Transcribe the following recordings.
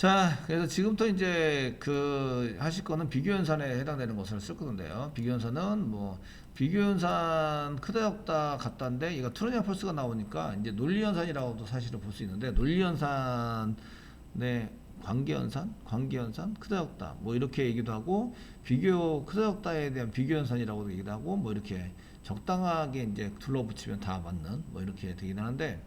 자, 그래서 지금부터 이제 그 하실 거는 비교연산에 해당되는 것을 쓸 건데요. 비교연산은 뭐 비교연산 크다 적다 같다인데 이거 트루냐 펄스가 나오니까 이제 논리연산이라고도 사실은 볼 수 있는데 논리연산의 관계연산, 크다 적다 뭐 이렇게 얘기도 하고 비교 크다 적다에 대한 비교연산이라고도 얘기도 하고 뭐 이렇게 적당하게 이제 둘러붙이면 다 맞는 뭐 이렇게 되긴 하는데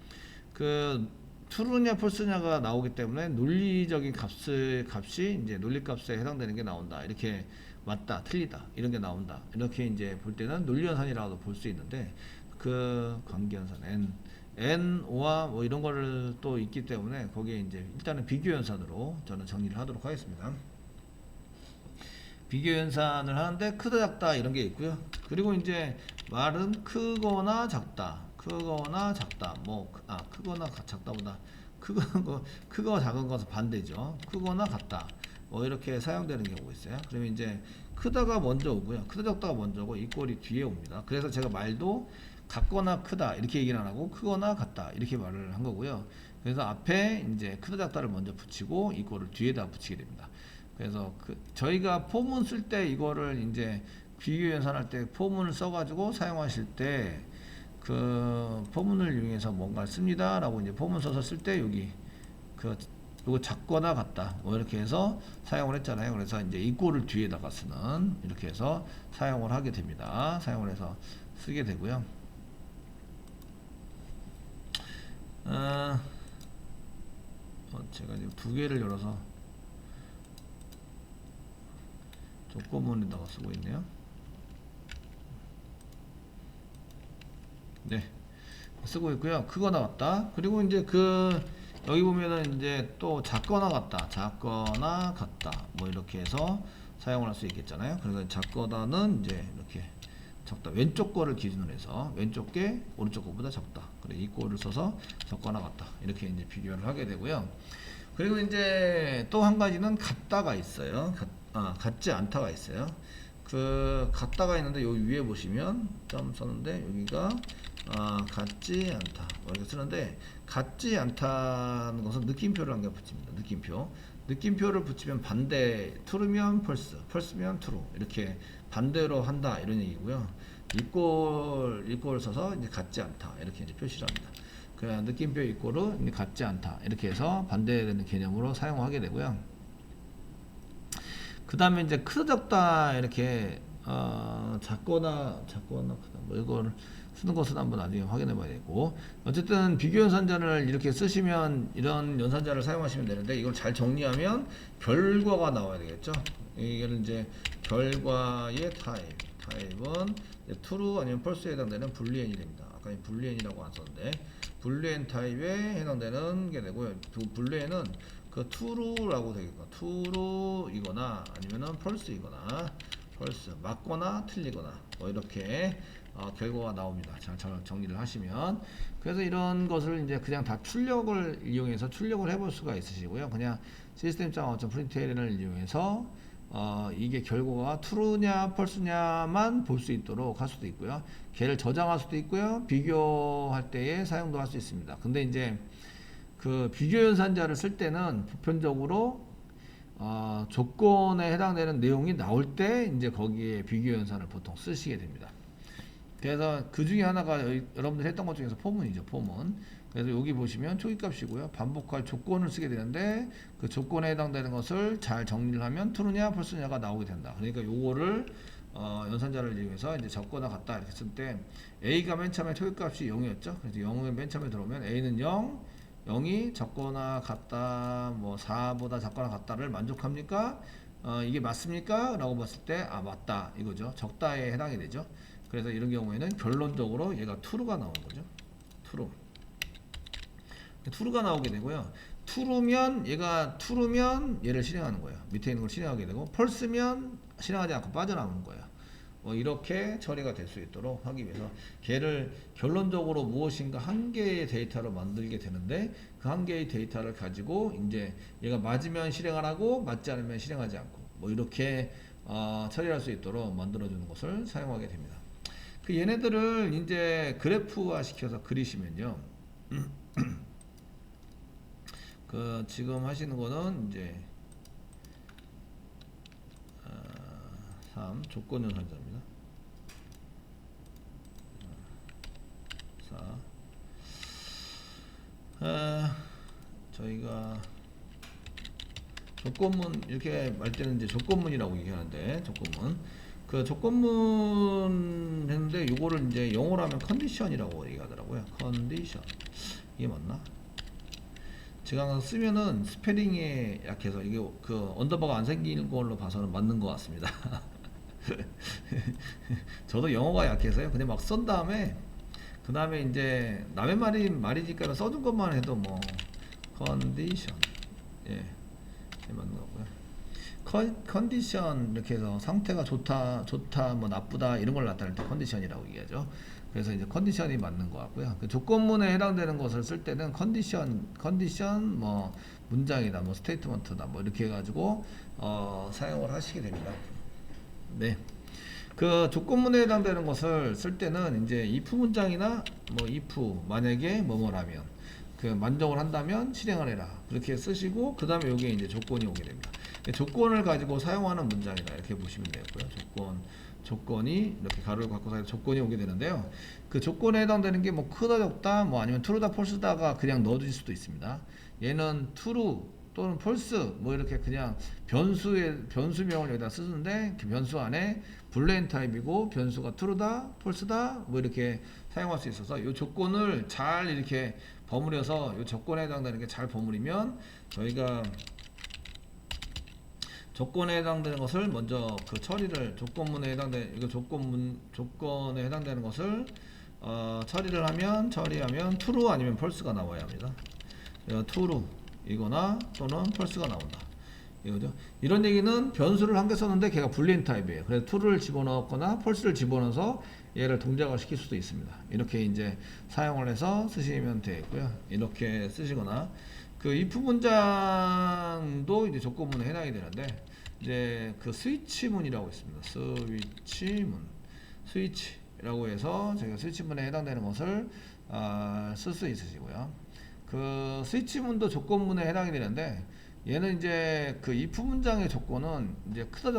그 트루냐 펄스냐가 나오기 때문에 논리적인 값이 이제 논리값에 해당되는 게 나온다. 이렇게 맞다, 틀리다 이런 게 나온다. 이렇게 이제 볼 때는 논리연산이라고도 볼 수 있는데 그 관계연산 N와 뭐 이런 거를 또 있기 때문에 거기에 이제 일단은 비교연산으로 저는 정리를 하도록 하겠습니다. 비교연산을 하는데 크다 작다 이런 게 있고요. 그리고 이제 말은 크거나 작다. 크거나 작다. 크거나 작다보다 크거 작은 것은 반대죠. 크거나 같다. 뭐 이렇게 사용되는 경우가 있어요. 그러면 이제 크다가 먼저 오고요. 크다 작다가 먼저 오고 이 꼴이 뒤에 옵니다. 그래서 제가 말도 같거나 크다 이렇게 얘기를 안 하고 크거나 같다 이렇게 말을 한 거고요. 그래서 앞에 이제 크다 작다를 먼저 붙이고 이 꼴을 뒤에다 붙이게 됩니다. 그래서 저희가 포문 쓸 때 이거를 이제 비교 연산할 때 포문을 써가지고 사용하실 때 그 포문을 이용해서 뭔가를 씁니다 라고 이제 포문 써서 쓸 때 여기 요거 작거나 같다 뭐 이렇게 해서 사용을 했잖아요. 그래서 이제 이 꼴을 뒤에다가 쓰는 이렇게 해서 사용을 하게 됩니다. 사용을 해서 쓰게 되고요. 제가 지금 두 개를 열어서 조건문에다가 쓰고 있네요. 네, 쓰고 있고요. 크거나 같다. 그리고 이제 여기 보면은 이제 또 작거나 같다 뭐 이렇게 해서 사용을 할 수 있겠잖아요. 그래서 작거나는 이제 이렇게 적다, 왼쪽 거를 기준으로 해서 왼쪽 게 오른쪽 거보다 적다. 그래 이 꼴을 써서 적거나 같다 이렇게 이제 비교를 하게 되고요. 그리고 이제 또 한 가지는 같다가 있어요. 같지 않다가 있어요. 같다가 있는데 여기 위에 보시면 점 썼는데 여기가 같지 않다 뭐 이렇게 쓰는데 같지 않다는 것은 느낌표를 한 개 붙입니다. 느낌표를 붙이면 반대, true면 false, false면 true 이렇게 반대로 한다 이런 얘기고요. 이꼴 써서 이제 같지 않다 이렇게 이제 표시를 합니다. 느낌표 이꼴은 같지 않다 이렇게 해서 반대되는 개념으로 사용하게 되고요. 그 다음에 이제 크다 적다 이렇게 작거나 크다 뭐 이걸 쓰는 것은 한번 나중에 확인해 봐야 되고, 어쨌든 비교 연산자를 이렇게 쓰시면 이런 연산자를 사용하시면 되는데 이걸 잘 정리하면 결과가 나와야 되겠죠. 이게 이제 결과의 타입은 true 아니면 false에 해당되는 불리엔이 됩니다. 아까 불리엔이라고 안 썼는데 불리엔 타입에 해당되는 게 되고요. 불리엔은 true라고 되겠고 true이거나 아니면은 false이거나 맞거나 틀리거나 뭐 이렇게 결과가 나옵니다. 잘 정리를 하시면. 그래서 이런 것을 이제 그냥 다 출력을 이용해서 출력을 해볼 수가 있으시고요. 그냥 system.out.println을 이용해서 이게 결과가 true냐 false냐만 볼 수 있도록 할 수도 있고요. 걔를 저장할 수도 있고요. 비교할 때에 사용도 할 수 있습니다. 근데 이제 비교 연산자를 쓸 때는 보편적으로 조건에 해당되는 내용이 나올 때 이제 거기에 비교 연산을 보통 쓰시게 됩니다. 그래서 그 중에 하나가 여러분들 했던 것 중에서 포문이죠. 포문. 그래서 여기 보시면 초기값이고요. 반복할 조건을 쓰게 되는데 그 조건에 해당되는 것을 잘 정리를 하면 true냐 false냐가 나오게 된다. 그러니까 요거를 연산자를 이용해서 이제 적거나 같다 이렇게 쓸 때 A가 맨 처음에 초기값이 0이었죠. 그래서 0을 맨 처음에 들어오면 A는 0이 적거나 같다, 뭐 4보다 작거나 같다를 만족합니까? 이게 맞습니까? 라고 봤을 때 맞다 이거죠. 적다에 해당이 되죠. 그래서 이런 경우에는 결론적으로 얘가 true가 나오는 거죠. true가 나오게 되고요. true면 얘를 실행하는 거예요. 밑에 있는 걸 실행하게 되고 false면 실행하지 않고 빠져나오는 거예요. 이렇게 처리가 될 수 있도록 하기 위해서 걔를 결론적으로 무엇인가 한 개의 데이터로 만들게 되는데 그 한 개의 데이터를 가지고 이제 얘가 맞으면 실행을 하고 맞지 않으면 실행하지 않고 뭐 이렇게 처리할 수 있도록 만들어주는 것을 사용하게 됩니다. 얘네들을 이제 그래프화 시켜서 그리시면요. 그 지금 하시는 거는 이제 3 조건 연산자입니다. 4 저희가 조건문 이렇게 말 때는 이제 조건문이라고 얘기하는데 조건문 그 조건문 했는데 요거를 이제 영어로 하면 컨디션이라고 얘기하더라고요. 컨디션 이게 맞나? 제가 항상 쓰면은 스페링에 약해서 이게 그 언더바가 안 생기는 걸로 봐서는 맞는 것 같습니다. 저도 영어가 약해서요. 그냥 막 쓴 다음에 그 다음에 이제 남의 말이니까 써준 것만 해도 뭐 컨디션 예 맞는 거고요. 컨디션 이렇게 해서 상태가 좋다 뭐 나쁘다 이런 걸 나타낼 때 컨디션이라고 얘기하죠. 그래서 이제 컨디션이 맞는 것 같고요. 그 조건문에 해당되는 것을 쓸 때는 컨디션 뭐 문장이다 뭐 스테이트먼트다 뭐 이렇게 해가지고 사용을 하시게 됩니다. 네. 그 조건문에 해당되는 것을 쓸 때는 이제 if 문장이나 뭐 if 만약에 뭐뭐라면 그 만족을 한다면 실행을 해라 그렇게 쓰시고 그 다음에 여기에 이제 조건이 오게 됩니다. 조건을 가지고 사용하는 문장이다 이렇게 보시면 되고요. 조건이 이렇게 가로를 갖고 사용 조건이 오게 되는데요. 그 조건에 해당되는 게 뭐 크다 적다 뭐 아니면 true다 false다가 그냥 넣어주실 수도 있습니다. 얘는 true 또는 false 뭐 이렇게 그냥 변수명을 여기다 쓰는데 그 변수 안에 불레인 타입이고 변수가 true다 false다 뭐 이렇게 사용할 수 있어서 이 조건을 잘 이렇게 버무려서 이 조건에 해당되는 게 잘 버무리면 저희가 조건에 해당되는 것을 먼저 그 처리를 조건문에 해당되는 이거 조건에 해당되는 것을 처리하면 true 아니면 false가 나와야 합니다. true 이거나 또는 false가 나온다. 이거죠. 이런 얘기는 변수를 한 개 썼는데 걔가 불리인 타입이에요. 그래서 true를 집어넣거나 false를 집어넣어서 얘를 동작을 시킬 수도 있습니다. 이렇게 이제 사용을 해서 쓰시면 되겠고요. 이렇게 쓰시거나 그 if 문장도 이제 조건문에 해당이 되는데 이제 그 스위치문이라고 있습니다. 스위치라고 해서 제가 스위치문에 해당되는 것을 쓸 수 있으시고요. 그 스위치문도 조건문에 해당이 되는데 얘는 이제 그 if 문장의 조건은 이제 크다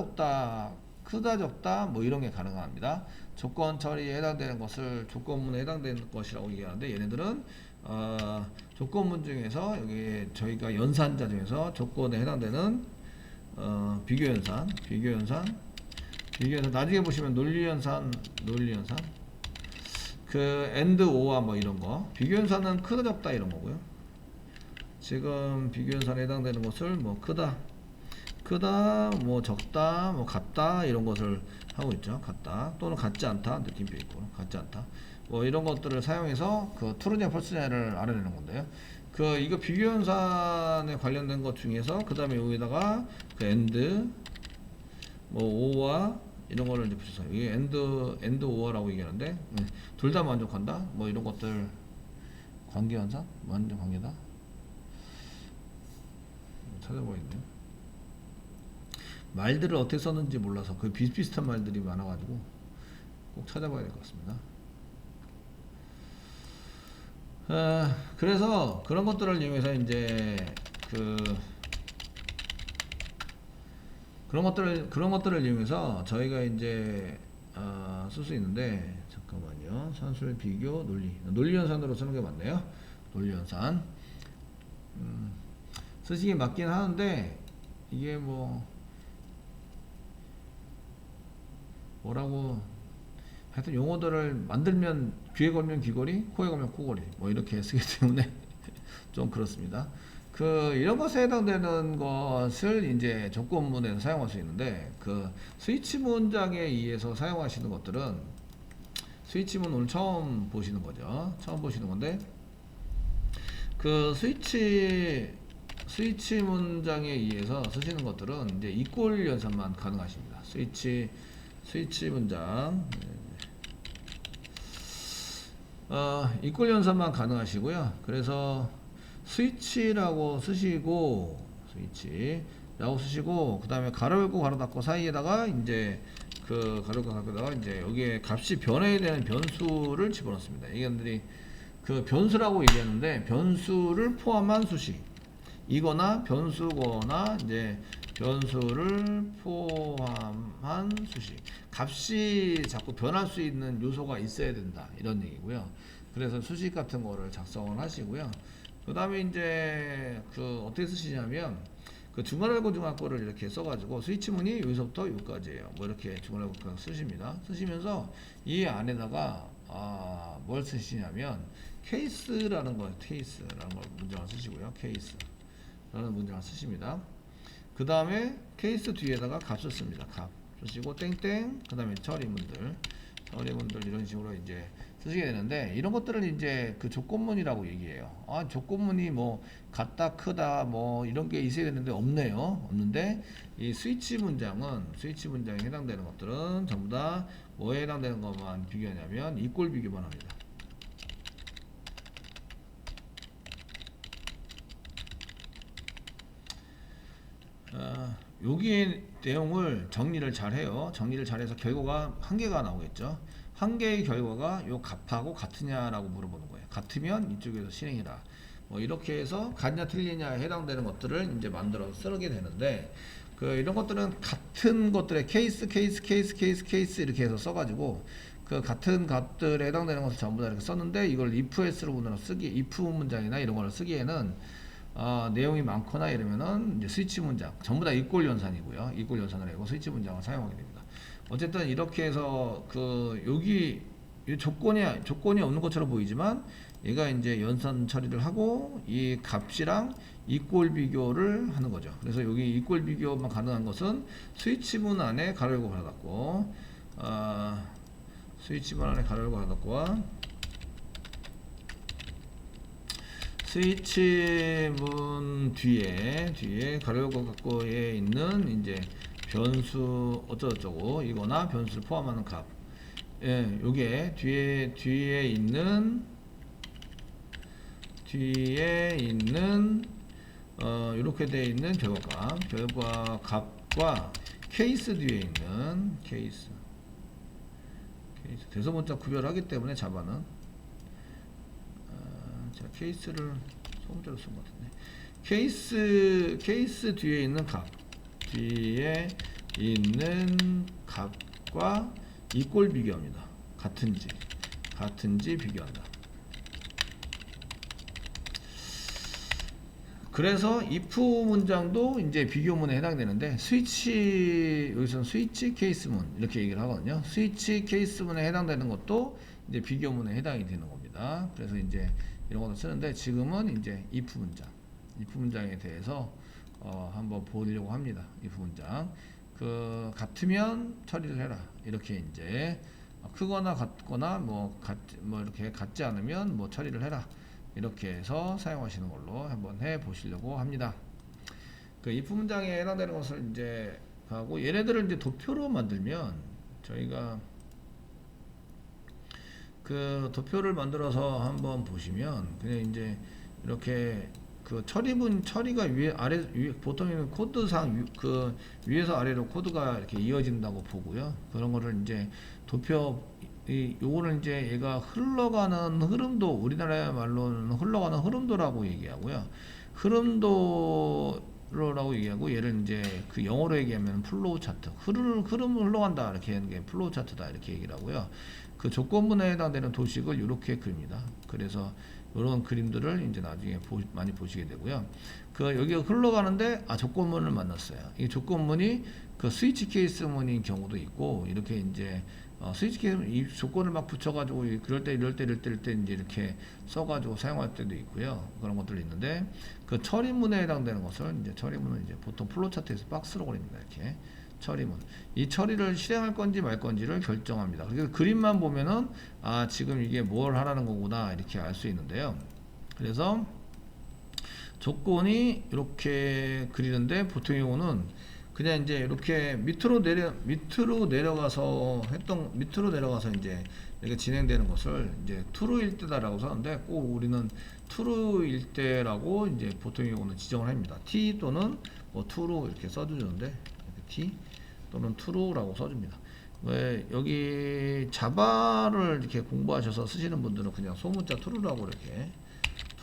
적다 뭐 이런 게 가능합니다. 조건 처리에 해당되는 것을 조건문에 해당되는 것이라고 얘기하는데 얘네들은 조건문 중에서 여기 저희가 연산자 중에서 조건에 해당되는 비교연산 나중에 보시면 논리연산 그 and or와 뭐 이런 거 비교연산은 크다 적다 이런 거고요. 지금 비교연산에 해당되는 것을 뭐 크다 뭐 적다 뭐 같다 이런 것을 하고 있죠. 같다 또는 같지 않다 느낌표 있고 같지 않다 뭐 이런 것들을 사용해서 그 true냐 false냐를 알아내는 건데요. 그 이거 비교연산에 관련된 것 중에서 그 다음에 여기다가 그 and 뭐 or와 이런 거를 이제 붙여서 이게 and or라고 얘기하는데 둘 다 만족한다 뭐 이런 것들 관계연산 완전 관계다 찾아봐야겠네요. 말들을 어떻게 썼는지 몰라서 그 비슷비슷한 말들이 많아가지고 꼭 찾아봐야 될 것 같습니다. 그래서 그런 것들을 이용해서 이제 그런 것들을 이용해서 저희가 이제 쓸 수 있는데 잠깐만요. 산술 비교 논리 연산으로 쓰는 게 맞네요. 논리 연산 쓰시기 맞긴 하는데 이게 뭐라고 하여튼 용어들을 만들면 귀에 걸면 귀걸이, 코에 걸면 코걸이 뭐 이렇게 쓰기 때문에 좀 그렇습니다. 그 이런 것에 해당되는 것을 이제 조건문에서 사용할 수 있는데 그 스위치 문장에 의해서 사용하시는 것들은 스위치문 오늘 처음 보시는 거죠. 처음 보시는 건데 그 스위치 문장에 의해서 쓰시는 것들은 이제 이꼴 연산만 가능하십니다. 스위치 문장 이꼴 연산만 가능하시고요. 그래서 스위치라고 쓰시고 그 다음에 가로 열고 가로 닫고 사이에다가 이제 그 가로 열고 가로 닫고다가 이제 여기에 값이 변해야 되는 변수를 집어넣습니다. 이게들이 그 변수라고 얘기하는데 변수를 포함한 수식 이거나 변수거나 이제 변수를 포함한 수식. 값이 자꾸 변할 수 있는 요소가 있어야 된다. 이런 얘기고요. 그래서 수식 같은 거를 작성을 하시고요. 그 다음에 이제 그 어떻게 쓰시냐면 그 중괄호 중괄호를 이렇게 써가지고 스위치문이 여기서부터 여기까지예요. 뭐 이렇게 중괄호 그냥 쓰십니다. 쓰시면서 이 안에다가 뭘 쓰시냐면 케이스라는 거, 케이스라는 걸 문장을 쓰시고요. 케이스라는 문장을 쓰십니다. 그 다음에 케이스 뒤에다가 값을 씁니다. 값 쓰시고 땡땡 그 다음에 처리문들 이런 식으로 이제 쓰시게 되는데 이런 것들을 이제 그 조건문이라고 얘기해요. 조건문이 뭐 같다 크다 뭐 이런 게 있어야 되는데 없는데 이 스위치 문장에 해당되는 것들은 전부 다 뭐에 해당되는 것만 비교하냐면 이꼴 비교만 합니다. 여기 내용을 정리를 잘 해요. 정리를 잘해서 결과가 한 개가 나오겠죠. 한 개의 결과가 요 값하고 같으냐라고 물어보는 거예요. 같으면 이쪽에서 실행이라. 뭐 이렇게 해서 같냐 틀리냐에 해당되는 것들을 이제 만들어서 쓰게 되는데 그 이런 것들은 같은 것들의 케이스 이렇게 해서 써가지고 그 같은 값들에 해당되는 것을 전부 다 이렇게 썼는데 이걸 if s로 if 문장이나 이런 걸 쓰기에는 내용이 많거나 이러면은 이제 스위치 문장 전부 다 이꼴 연산이고요. 이꼴 연산을 하고 스위치 문장을 사용하게 됩니다. 어쨌든 이렇게 해서 그 여기 조건이 없는 것처럼 보이지만 얘가 이제 연산 처리를 하고 이 값이랑 이꼴 비교를 하는 거죠. 그래서 여기 이꼴 비교만 가능한 것은 스위치문 안에 가로 열고 닫았고 스위치문 안에 가로 열고 닫았고와 스위치문 뒤에 가로 열고 닫고에 있는 이제 변수 어쩌고저쩌고 이거나 변수를 포함하는 값. 예, 요게 뒤에 있는 이렇게 되어 있는 결과 값과 케이스 뒤에 있는 케이스 대소문자 구별하기 때문에 자바는 자 케이스를 소문자로 쓴 것 같은데 케이스 뒤에 있는 값과 이꼴 비교합니다. 같은지 비교한다. 그래서 if 문장도 이제 비교문에 해당되는데 여기서는 스위치 케이스문 이렇게 얘기를 하거든요. 스위치 케이스문에 해당되는 것도 이제 비교문에 해당이 되는 겁니다. 그래서 이제 이런 것도 쓰는데 지금은 이제 if 문장에 대해서 한번 보려고 합니다. if 문장 같으면 처리를 해라 이렇게 이제 크거나 같거나 이렇게 같지 않으면 처리를 해라 이렇게 해서 사용하시는 걸로 한번 해 보시려고 합니다. 그 if 문장에 해당되는 것을 이제 하고 얘네들을 이제 도표로 만들면 저희가 그 도표를 만들어서 한번 보시면 그냥 이제 이렇게 그 처리가 위에 보통에는 코드상 그 위에서 아래로 코드가 이렇게 이어진다고 보고요. 그런 거를 이제 요거는 이제 얘가 흘러가는 흐름도 우리나라 말로는 흘러가는 흐름도라고 얘기하고요. 흐름도라고 얘기하고 얘를 이제 그 영어로 얘기하면 플로우 차트 흐름을 흘러간다 이렇게 하는 게 플로우 차트다 이렇게 얘기를 하고요. 그 조건문에 해당되는 도식을 이렇게 그립니다. 그래서 이런 그림들을 이제 나중에 많이 보시게 되고요. 여기가 흘러가는데 조건문을 만났어요. 이 조건문이 그 스위치 케이스문인 경우도 있고 이렇게 이제 스위치 케이스 이 조건을 막 붙여가지고 이럴 때 이제 이렇게 써가지고 사용할 때도 있고요. 그런 것들이 있는데 그 처리문에 해당되는 것을 이제 처리문은 이제 보통 플로우 차트에서 박스로 그립니다. 이렇게. 처리문. 이 처리를 실행할 건지 말 건지를 결정합니다. 그래서 그림만 보면은 지금 이게 뭘 하라는 거구나 이렇게 알 수 있는데요. 그래서 조건이 이렇게 그리는데 보통의 경우는 그냥 이제 이렇게 밑으로 내려가서 이제 이렇게 진행되는 것을 이제 true일 때다라고 썼는데 꼭 우리는 true일 때라고 이제 보통의 경우는 지정을 합니다. t 또는 true 이렇게 써주는데 t 또는 true라고 써줍니다. 왜 여기 자바를 이렇게 공부하셔서 쓰시는 분들은 그냥 소문자 true라고 이렇게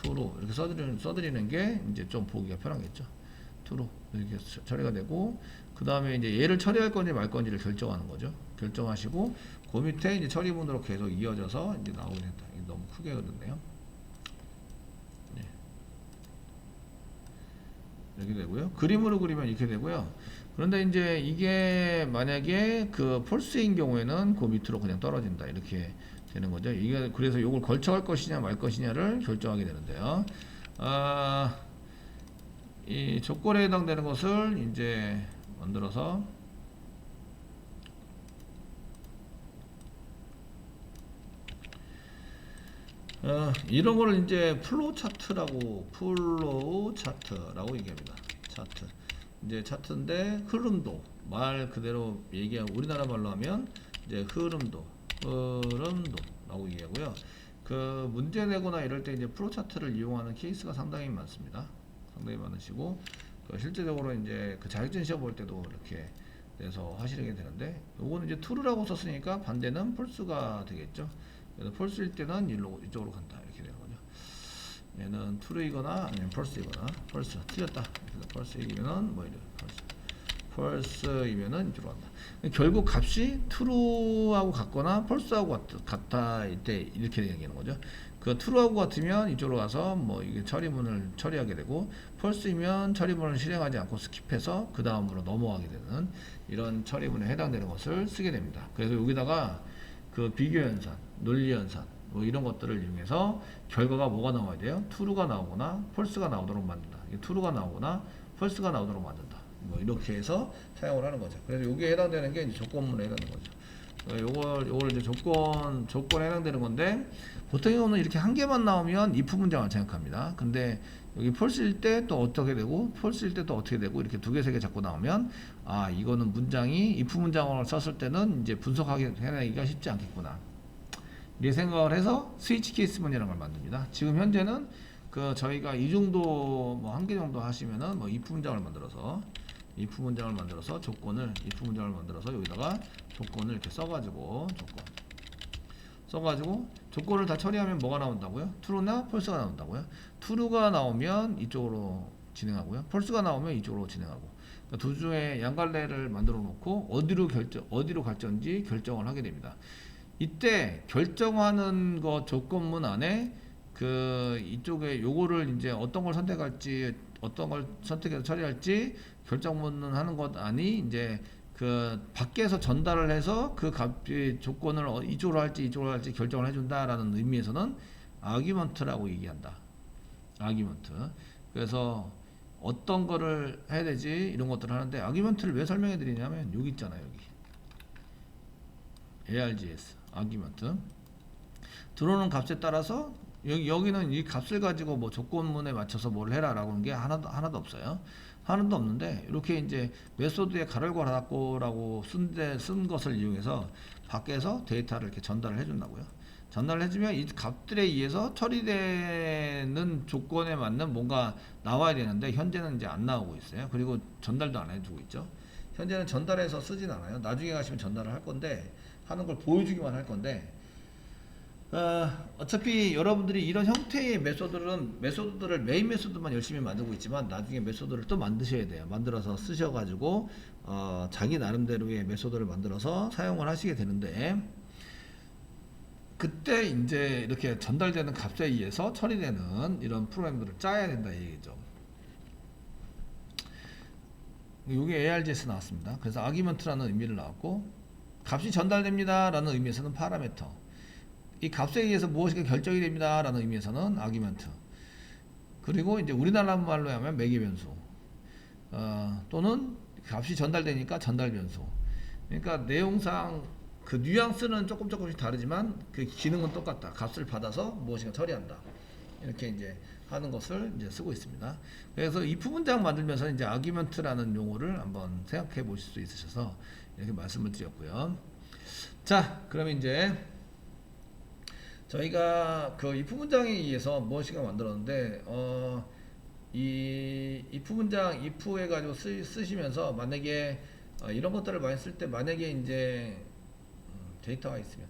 to로 이렇게 써드리는 게 이제 좀 보기가 편하겠죠. to로 이렇게 처리가 되고, 그 다음에 이제 얘를 처리할 건지 말 건지를 결정하는 거죠. 결정하시고 그 밑에 이제 처리문으로 계속 이어져서 이제 나오게 된다. 이게 너무 크게 그렸네요. 네. 이렇게 되고요. 그림으로 그리면 이렇게 되고요. 그런데 이제 이게 만약에 그 폴스인 경우에는 그 밑으로 그냥 떨어진다. 이렇게 되는 거죠. 이게 그래서 이걸 걸쳐갈 것이냐 말 것이냐를 결정하게 되는데요. 이 조건에 해당되는 것을 이제 만들어서 이런 거를 이제 플로우 차트라고 얘기합니다. 차트. 이제 차트인데 흐름도 말 그대로 얘기하고 우리나라 말로 하면 이제 흐름도라고 얘기하고요. 그 문제 내거나 이럴 때 이제 플로우 차트를 이용하는 케이스가 상당히 많습니다. 상당히 많으시고 실제적으로 이제 그 자격증 시험 볼 때도 이렇게 내서 하시게 되는데, 요거는 이제 true라고 썼으니까 반대는 false가 되겠죠. 그래서 false일 때는 이쪽으로 간다 이렇게 되는 거죠. 얘는 true이거나 아니면 false이거나, false 틀렸다. 그래서 false이면은 뭐 이래 false이면은 이쪽으로 간다. 결국 값이 true하고 같거나 false하고 같다 때 이렇게 되는 거죠. 그 true하고 같으면 이쪽으로 가서 뭐 이게 처리문을 처리하게 되고, false이면 처리문을 실행하지 않고 스킵해서 그 다음으로 넘어가게 되는 이런 처리문에 해당되는 것을 쓰게 됩니다. 그래서 여기다가 그 비교 현상, 논리 현상 뭐 이런 것들을 이용해서 결과가 뭐가 나와야 돼요? true가 나오거나 false가 나오도록 만든다. true가 나오거나 false가 나오도록 만든다. 뭐 이렇게 해서 사용을 하는 거죠. 그래서 여기에 해당되는 게 이제 조건문에 해당되는 거죠. 요걸 이제 조건에 해당되는 건데, 보통의 경우는 이렇게 한 개만 나오면 if 문장을 생각합니다. 근데 여기 false일 때 또 어떻게 되고 false일 때 또 어떻게 되고 이렇게 두 개, 세 개 자꾸 나오면, 아, 이거는 문장이 if 문장을 썼을 때는 이제 해내기가 쉽지 않겠구나. 이렇게 생각을 해서 스위치 케이스 문이라는 걸 만듭니다. 지금 현재는 그 저희가 이 정도 뭐 한 개 정도 하시면은 뭐 if 문장을 만들어서 조건을 if 문장을 만들어서 여기다가 조건을 이렇게 써가지고 조건을 다 처리하면 뭐가 나온다고요? true나 false가 나온다고요? true가 나오면 이쪽으로 진행하고요. false가 나오면 이쪽으로 진행하고. 그러니까 두 중에 양갈래를 만들어 놓고 어디로 갈지 결정을 하게 됩니다. 이때 결정하는 거 조건문 안에 그 이쪽에 요거를 이제 어떤 걸 선택할지, 어떤 걸 선택해서 처리할지 결정문은 하는 것 아니, 이제 그 밖에서 전달을 해서 그 값의 조건을 이쪽으로 할지 결정을 해준다라는 의미에서는 아규먼트라고 얘기한다. 아규먼트. 그래서 어떤 거를 해야 되지 이런 것들을 하는데, 아규먼트를 왜 설명해 드리냐면 여기 있잖아요. 여기 ARGS 아규먼트 들어오는 값에 따라서 여기는 이 값을 가지고 뭐 조건문에 맞춰서 뭘 해라 라고 하는 게 하나도 없어요. 하나도 없는데, 이렇게 이제 메소드에 가로고 닫고라고 쓴 것을 이용해서 밖에서 데이터를 이렇게 전달을 해준다고요. 전달을 해주면 이 값들에 의해서 처리되는 조건에 맞는 뭔가 나와야 되는데, 현재는 이제 안 나오고 있어요. 그리고 전달도 안 해주고 있죠. 현재는 전달해서 쓰진 않아요. 나중에 가시면 전달을 할 건데, 하는 걸 보여주기만 할 건데, 어차피 여러분들이 이런 형태의 메소드들을 메인 메소드만 열심히 만들고 있지만, 나중에 메소드를 또 만드셔야 돼요. 만들어서 쓰셔가지고 자기 나름대로의 메소드를 만들어서 사용을 하시게 되는데, 그때 이제 이렇게 전달되는 값에 의해서 처리되는 이런 프로그램들을 짜야 된다 이 얘기죠. 이게 ARGS 나왔습니다. 그래서 아규먼트라는 의미를 나왔고, 값이 전달됩니다 라는 의미에서는 파라미터, 이 값에 의해서 무엇이 결정이 됩니다 라는 의미에서는 아규먼트, 그리고 이제 우리나라 말로 하면 매개 변수, 또는 값이 전달되니까 전달 변수. 그러니까 내용상 그 뉘앙스는 조금씩 다르지만 그 기능은 똑같다. 값을 받아서 무엇인가 처리한다. 이렇게 이제 하는 것을 이제 쓰고 있습니다. 그래서 if 문장 만들면서 이제 아규먼트라는 용어를 한번 생각해 보실 수 있으셔서 이렇게 말씀을 드렸고요. 자, 그러면 이제 저희가 그 if 문장에 의해서 무엇인가 만들었는데, 이 if 문장 if 해가지고 쓰시면서 만약에 이런 것들을 많이 쓸 때, 만약에 이제 데이터가 있으면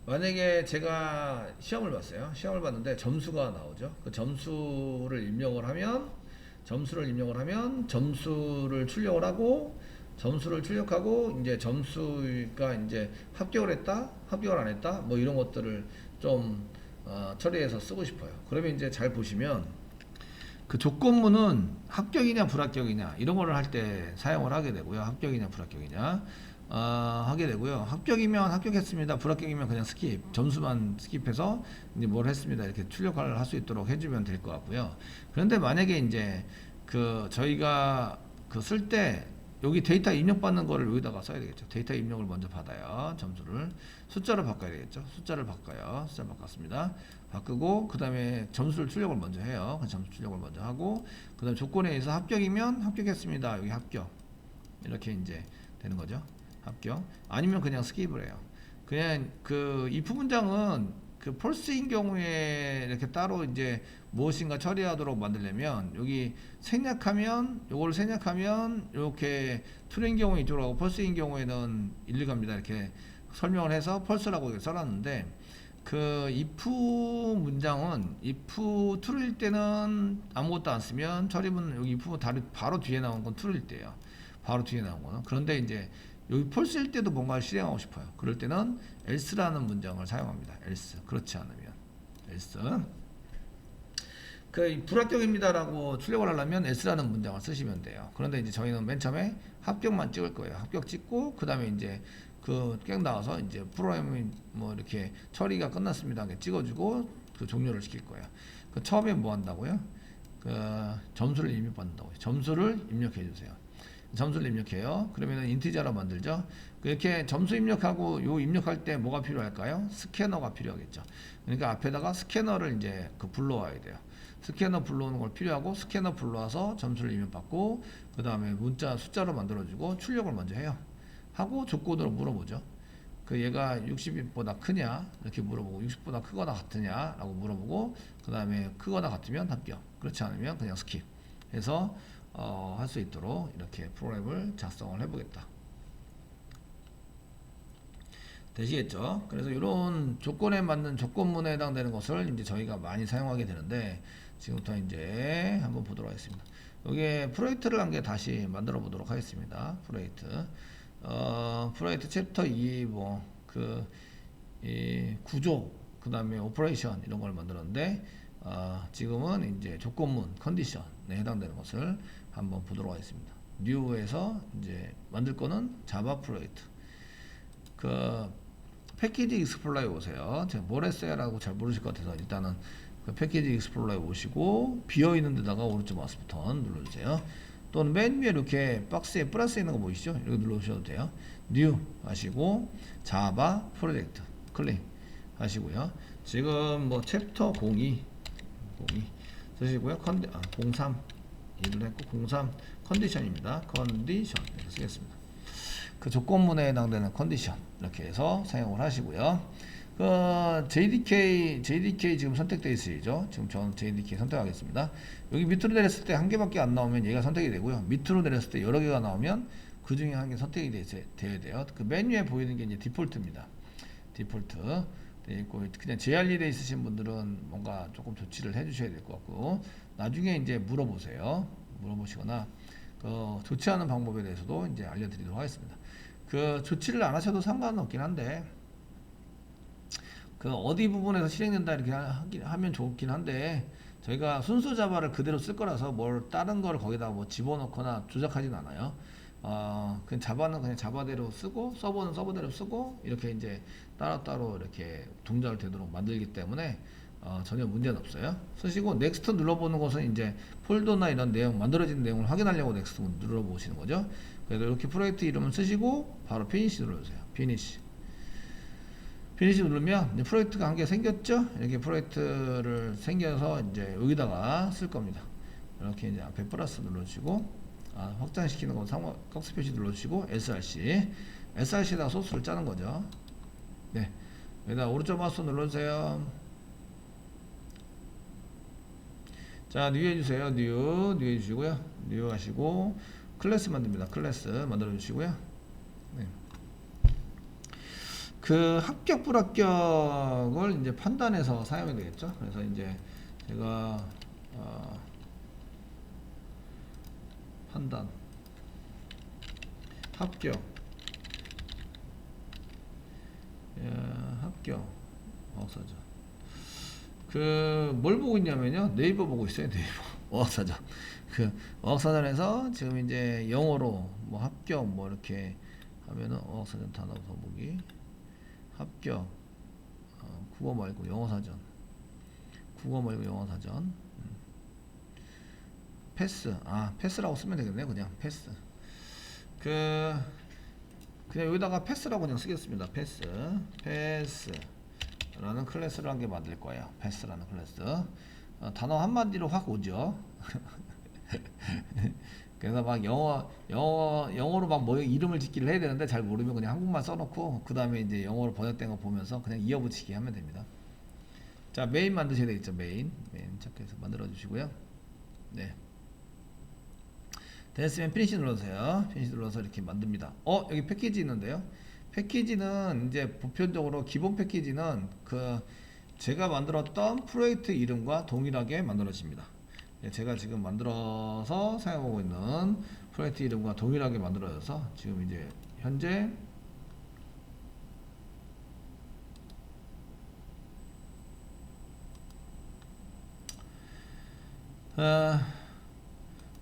만약에 제가 시험을 봤어요. 시험을 봤는데 점수가 나오죠. 그 점수를 입력을 하면 점수를 출력을 하고 점수를 출력하고 이제 점수가 이제 합격을 했다, 합격을 안 했다, 뭐 이런 것들을 좀 처리해서 쓰고 싶어요. 그러면 이제 잘 보시면 그 조건문은 합격이냐 불합격이냐 이런 거를 할 때 사용을 하게 되고요. 합격이냐 불합격이냐 하게 되고요. 합격이면 합격했습니다. 불합격이면 그냥 스킵, 점수만 스킵해서 이제 뭘 했습니다. 이렇게 출력을 할 수 있도록 해주면 될 것 같고요. 그런데 만약에 이제 그 저희가 그 쓸 때 여기 데이터 입력받는 거를 여기다가 써야 되겠죠. 데이터 입력을 먼저 받아요. 점수를 숫자로 바꿔야 되겠죠. 숫자를 바꿔요. 숫자 바꿨습니다. 바꾸고 그 다음에 점수를 출력을 먼저 해요. 그 점수 출력을 먼저 하고 그 다음 조건에 의해서 합격이면 합격했습니다. 여기 합격 이렇게 이제 되는 거죠. 합격. 아니면 그냥 스킵을 해요. 그냥 그 if 문장은 그 false인 경우에 이렇게 따로 이제 무엇인가 처리하도록 만들려면 여기 생략하면 요걸 생략하면 이렇게 true인 경우에 이쪽으로 하고 false인 경우에는 일리 갑니다. 이렇게 설명을 해서 false라고 써놨는데 그 if 문장은 if true일 때는 아무것도 안 쓰면 처리문 여기 if 바로 뒤에 나온 건 true일 때예요. 바로 뒤에 나온 거는. 그런데 이제 여기 false일 때도 뭔가를 실행하고 싶어요. 그럴 때는 else라는 문장을 사용합니다. else. 그렇지 않으면 else. 그 불합격입니다라고 출력을 하려면 else라는 문장을 쓰시면 돼요. 그런데 이제 저희는 맨 처음에 합격만 찍을 거예요. 합격 찍고 그 다음에 이제 그 깽 나와서 이제 프로그램이 뭐 이렇게 처리가 끝났습니다. 찍어주고 그 종료를 시킬 거예요. 그 처음에 뭐 한다고요? 그 점수를 입력받는다고요. 점수를 입력해 주세요. 점수를 입력해요. 그러면은 인티저로 만들죠. 이렇게 점수 입력하고 요 입력할 때 뭐가 필요할까요? 스캐너가 필요하겠죠. 그러니까 앞에다가 스캐너를 이제 그 불러와야 돼요. 스캐너 불러오는 걸 필요하고 스캐너 불러와서 점수를 입력받고 그 다음에 문자 숫자로 만들어주고 출력을 먼저 해요. 하고 조건으로 물어보죠. 그 얘가 60보다 크냐 이렇게 물어보고 60보다 크거나 같으냐 라고 물어보고 그 다음에 크거나 같으면 합격, 그렇지 않으면 그냥 스킵 해서 할 수 있도록 이렇게 프로그램을 작성을 해보겠다. 되시겠죠? 그래서 이런 조건에 맞는 조건문에 해당되는 것을 이제 저희가 많이 사용하게 되는데 지금부터 이제 한번 보도록 하겠습니다. 여기에 프로젝트를 한 개 다시 만들어 보도록 하겠습니다. 프로젝트 챕터 2 이 구조 그 다음에 오퍼레이션 이런 걸 만들었는데 지금은 이제 조건문 컨디션에 해당되는 것을 한번 보도록 하겠습니다. 뉴에서 이제 만들 거는 자바 프로젝트. 그 패키지 익스플로러에 오세요. 제가 뭘 했어요라고 잘 모르실 것 같아서 일단은 그 패키지 익스플로러에 오시고 비어 있는 데다가 오른쪽 마우스 버튼 눌러주세요. 또는 맨 위에 이렇게 박스에 플러스 있는 거 보이시죠? 이렇게 눌러주셔도 돼요. 뉴 하시고 자바 프로젝트 클릭 하시고요. 지금 뭐 챕터 02 쓰시고요. 03 일을 했고 03 컨디션입니다. 컨디션 이렇게 쓰겠습니다. 그 조건문에 해당되는 컨디션 이렇게 해서 사용을 하시고요. 그 JDK 지금 선택되어 있으시죠? 지금 저는 JDK 선택하겠습니다. 여기 밑으로 내렸을 때 한 개밖에 안 나오면 얘가 선택이 되고요. 밑으로 내렸을 때 여러 개가 나오면 그 중에 한 개 선택이 돼야 돼요. 그 메뉴에 보이는 게 이제 디폴트입니다. 디폴트 돼 있고 그냥 JRE 돼 있으신 분들은 뭔가 조금 조치를 해주셔야 될 것 같고 나중에 이제 물어보시거나 그 조치하는 방법에 대해서도 이제 알려드리도록 하겠습니다. 그 조치를 안 하셔도 상관은 없긴 한데 그 어디 부분에서 실행된다 이렇게 하면 좋긴 한데 저희가 순수 자바를 그대로 쓸 거라서 뭘 다른 걸 거기다 뭐 집어넣거나 조작하진 않아요. 그냥 자바는 그냥 자바대로 쓰고 서버는 서버대로 쓰고 이렇게 이제 따로따로 이렇게 동작을 되도록 만들기 때문에 전혀 문제는 없어요. 쓰시고 넥스트 눌러보는 것은 이제 폴더나 이런 내용 만들어진 내용을 확인하려고 넥스트 눌러보시는 거죠. 그래서 이렇게 프로젝트 이름을 쓰시고 바로 피니시 눌러주세요. 피니시 누르면 이제 프로젝트가 한 개 생겼죠. 이렇게 프로젝트를 생겨서 이제 여기다가 쓸 겁니다. 이렇게 이제 앞에 플러스 눌러주시고 확장시키는 거 꺽스 표시 눌러주시고 SRC에다가 소스를 짜는 거죠. 네, 여기다 오른쪽 마우스 눌러주세요. 자, 뉴 해주세요. 뉴 해주시고요. 뉴 하시고 클래스 만듭니다. 클래스 만들어 주시고요. 네. 그 합격 불합격을 이제 판단해서 사용이 되겠죠. 그래서 이제 제가 판단 합격 합격 어학사전 그 뭘 보고 있냐면요, 네이버 보고 있어요. 네이버 어학사전. 그 어학사전에서 지금 이제 영어로 뭐 합격 뭐 이렇게 하면은 어학사전 단어 더보기 합격 국어 말고 영어사전 국어 말고 영어사전 패스 패스라고 쓰면 되겠네요. 그냥 패스 그냥 여기다가 패스라고 그냥 쓰겠습니다. 패스라는 클래스를 한 개 만들 거예요. 패스라는 클래스 단어 한마디로 확 오죠. 그래서 막 영어로 막 뭐 이름을 짓기를 해야 되는데 잘 모르면 그냥 한국말 써놓고 그 다음에 이제 영어로 번역된 거 보면서 그냥 이어붙이기 하면 됩니다. 자, 메인 만드셔야 되겠죠. 메인 체크해서 만들어 주시고요. 네. 됐으면 피니시 눌러주세요. 피니시 눌러서 이렇게 만듭니다. 여기 패키지 있는데요. 패키지는 이제 보편적으로 기본 패키지는 그 제가 만들었던 프로젝트 이름과 동일하게 만들어집니다. 제가 지금 만들어서 사용하고 있는 프로젝트 이름과 동일하게 만들어져서 지금 이제 현재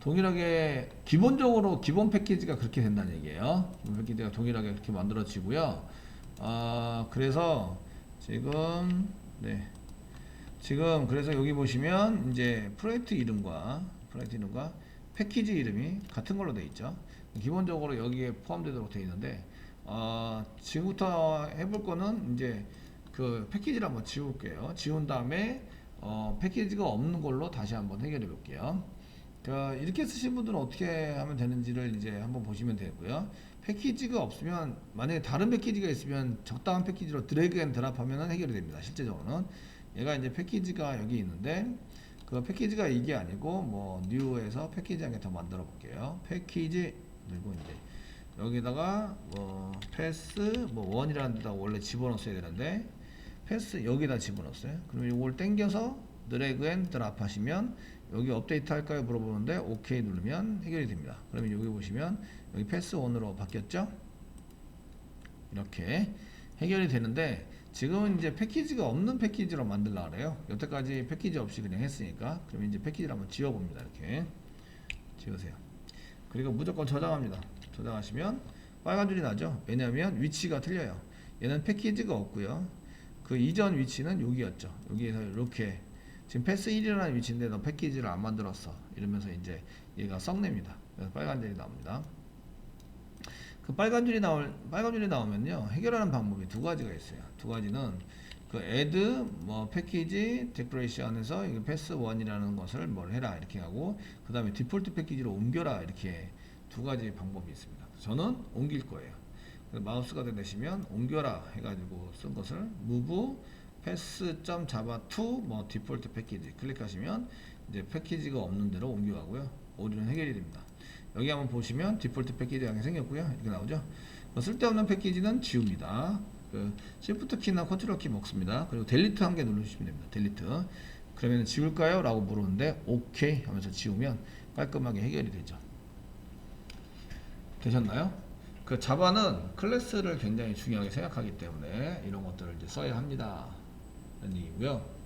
동일하게 기본적으로 기본 패키지가 그렇게 된다는 얘기예요. 기본 패키지가 동일하게 그렇게 만들어지고요. 그래서 지금 그래서 여기 보시면 이제 프로젝트 이름과 패키지 이름이 같은 걸로 되어 있죠. 기본적으로 여기에 포함되도록 되어 있는데 지금부터 해볼 거는 이제 그 패키지를 한번 지울게요. 지운 다음에 패키지가 없는 걸로 다시 한번 해결해 볼게요. 이렇게 쓰신 분들은 어떻게 하면 되는지를 이제 한번 보시면 되고요. 패키지가 없으면 만약에 다른 패키지가 있으면 적당한 패키지로 드래그 앤 드랍 하면 해결이 됩니다. 실제적으로는 얘가 이제 패키지가 여기 있는데 그 패키지가 이게 아니고 뭐 뉴에서 패키지 한 개 더 만들어 볼게요. 패키지 그리고 이제 여기다가 뭐 패스 뭐 1이라는 데다 원래 집어넣었어야 되는데 패스 여기다 집어넣었어요. 그럼 이걸 당겨서 드래그 앤 드랍 하시면 여기 업데이트 할까요 물어보는데 오케이 누르면 해결이 됩니다. 그러면 여기 보시면 여기 패스 1으로 바뀌었죠. 이렇게 해결이 되는데 지금은 이제 패키지가 없는 패키지로 만들려고 그래요. 여태까지 패키지 없이 그냥 했으니까. 그럼 이제 패키지를 한번 지워봅니다. 이렇게 지우세요. 그리고 무조건 저장합니다. 저장하시면 빨간 줄이 나죠. 왜냐하면 위치가 틀려요. 얘는 패키지가 없고요. 그 이전 위치는 여기였죠. 여기에서 이렇게 지금 패스 1이라는 위치인데 너 패키지를 안 만들었어 이러면서 이제 얘가 썩냅니다. 그래서 빨간 줄이 나옵니다. 그 빨간 줄이 나오면요 해결하는 방법이 두 가지가 있어요. 두 가지는 그 add 뭐 패키지 디프레이션에서 이거 패스 1이라는 것을 뭘 해라 이렇게 하고 그 다음에 디폴트 패키지로 옮겨라 이렇게 두 가지 방법이 있습니다. 저는 옮길 거예요. 그래서 마우스가 되시면 옮겨라 해가지고 쓴 것을 move pass.java2 뭐 디폴트 패키지 클릭하시면 이제 패키지가 없는 데로 옮겨가고요. 오류는 해결이 됩니다. 여기 한번 보시면 디폴트 패키지가 생겼고요. 이렇게 나오죠. 쓸데없는 패키지는 지웁니다. 그 Shift 키나 컨트롤 키 먹습니다. 그리고 델리트 한 개 누르시면 됩니다. 델리트. 그러면 지울까요? 라고 물었는데 오케이 하면서 지우면 깔끔하게 해결이 되죠. 되셨나요? 그 자바는 클래스를 굉장히 중요하게 생각하기 때문에 이런 것들을 이제 써야 합니다. 라는 얘기고요.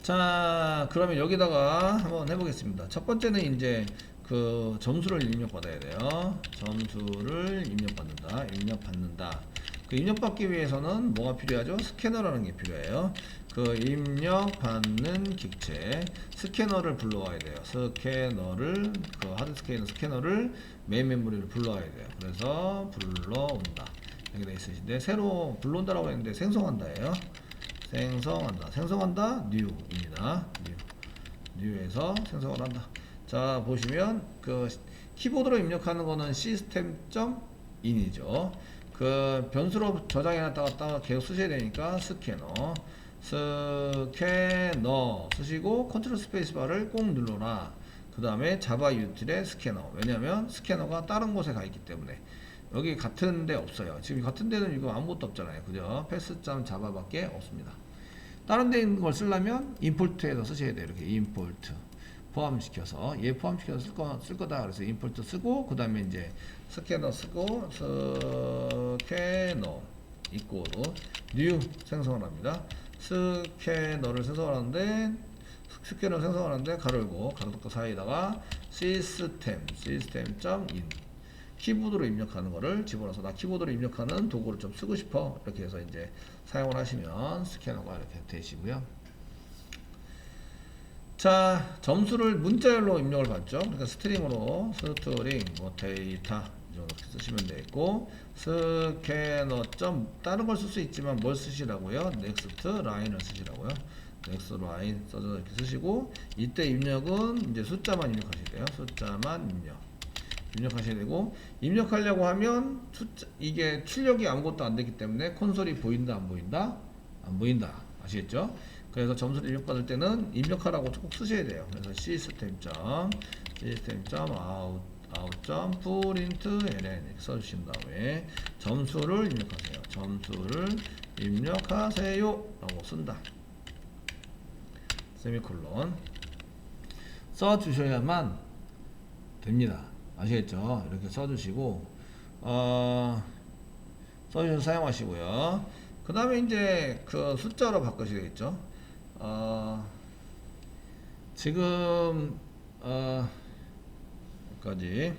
자, 그러면 여기다가 한번 해보겠습니다. 첫 번째는 이제 그 점수를 입력받아야 돼요. 점수를 입력받는다. 그 입력받기 위해서는 뭐가 필요하죠? 스캐너라는 게 필요해요. 그 입력받는 객체 스캐너를 불러와야 돼요. 스캐너를 그 하드 스캐너를 메인 메모리로 불러와야 돼요. 그래서 불러온다 이렇게 돼 있으신데 새로 불러온다라고 했는데 생성한다예요. 생성한다 new입니다. new에서 생성을 한다. 자 보시면 그 키보드로 입력하는 거는 system.in이죠. 그 변수로 저장해놨다가 계속 쓰셔야 되니까 스캐너 쓰시고 컨트롤 스페이스바를 꼭 눌러라. 그 다음에 자바 유틸의 스캐너, 왜냐하면 스캐너가 다른 곳에 가 있기 때문에 여기 같은 데 없어요. 지금 같은 데는 이거 아무것도 없잖아요. 그죠? 패스.자바 밖에 없습니다. 다른 데 있는 걸 쓰려면 임포트에서 쓰셔야 돼요. 이렇게 임포트 포함시켜서 얘 포함시켜서 쓸 거다. 그래서 임포트 쓰고 그 다음에 이제 스캐너 쓰고 스캐너 이꼬로 뉴 생성을 합니다. 스캐너를 생성하는데 가로 열고 가로 닫고 사이에다가 시스템.in 키보드로 입력하는 거를 집어넣어서 나 키보드로 입력하는 도구를 좀 쓰고 싶어 이렇게 해서 이제 사용을 하시면 스캐너가 이렇게 되시고요. 자, 점수를 문자열로 입력을 받죠. 그러니까 스트링으로 스트링 뭐 데이터 이렇게 쓰시면 되겠고 스캐너 점 다른 걸 쓸 수 있지만 뭘 쓰시라고요? 넥스트 라인을 쓰시라고요. 넥스트 라인 써서 이렇게 쓰시고 이때 입력은 이제 숫자만 입력하셔야 돼요. 숫자만 입력하셔야 되고 입력하려고 하면 이게 출력이 아무것도 안 되기 때문에 콘솔이 보인다 안 보인다? 안 보인다. 아시겠죠? 그래서 점수를 입력받을 때는 입력하라고 꼭 쓰셔야 돼요. 그래서 system.out.println 이렇게 써주신 다음에 점수를 입력하세요. 점수를 입력하세요 라고 쓴다. 세미콜론 써주셔야만 됩니다. 아시겠죠? 이렇게 써주시고 써주셔서 사용하시고요. 그 다음에 이제 그 숫자로 바꾸시겠죠? 지금 여기까지